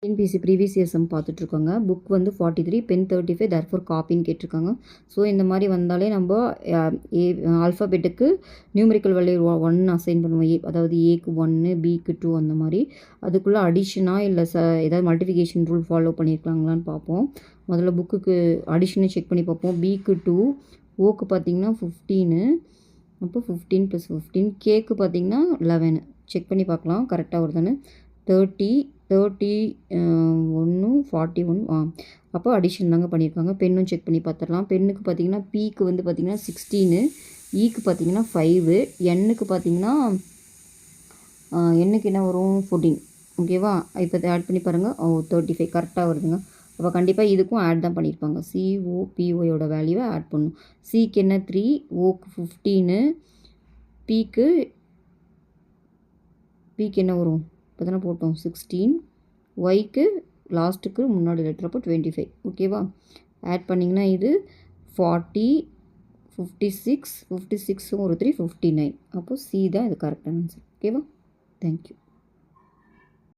NBC previous year some பார்த்துட்ருக்கோங்க. Book வந்து 43 pen 35 therefore காப்பின்னு கேட்டிருக்காங்க. ஸோ இந்த மாதிரி வந்தாலே நம்ம ஏ ஆல்ஃபாபெட்டுக்கு நியூமரிக்கல் வேல்யூ 1 அசைன் பண்ணுவோம். அதாவது ஏக்கு 1 பிக்கு 2 அந்த மாதிரி. அதுக்குள்ளே அடிஷனா இல்லை ஏதாவது மல்டிஃபிகேஷன் ரூல் ஃபாலோ பண்ணியிருக்காங்களான்னு பார்ப்போம். முதல்ல புக்குக்கு அடிஷனை செக் பண்ணி பார்ப்போம். பிக்கு 2, ஓக்கு பார்த்திங்கன்னா 15, அப்போ 15 + 15, கேக்கு பார்த்திங்கன்னா 11. செக் பண்ணி பார்க்கலாம் கரெக்டாக வருதுன்னு. 30 1 41 அப்போ அடிஷன் தாங்க பண்ணியிருக்காங்க. பென்னும் செக் பண்ணி பார்த்துடலாம். பென்னுக்கு பார்த்திங்கன்னா பிக்கு வந்து பார்த்திங்கன்னா 16, ஈக்கு பார்த்திங்கன்னா 5, எண்ணுக்கு பார்த்திங்கன்னா எண்ணுக்கு என்ன வரும் 14. ஓகேவா? இப்போ ஆட் பண்ணி பாருங்கள். 35 கரெக்டாக வருதுங்க. அப்போ கண்டிப்பாக இதுக்கும் ஆட் தான் பண்ணியிருப்பாங்க. சிஓபிஓயோட வேல்யூவை ஆட் பண்ணணும். சிக்கு என்ன 3, ஓக்கு 15, பிக்கு என்ன வரும் இப்போ தானே போட்டோம் 16, ஒய்க்கு லாஸ்ட்டுக்கு முன்னாடி லெட்டர் அப்போ 25. ஓகேவா? ஆட் பண்ணிங்கன்னா இது 40, 56 ஒரு 3 59. அப்போது சி தான் இது கரெக்டான ஆன்சர். ஓகேவா? தேங்க்யூ.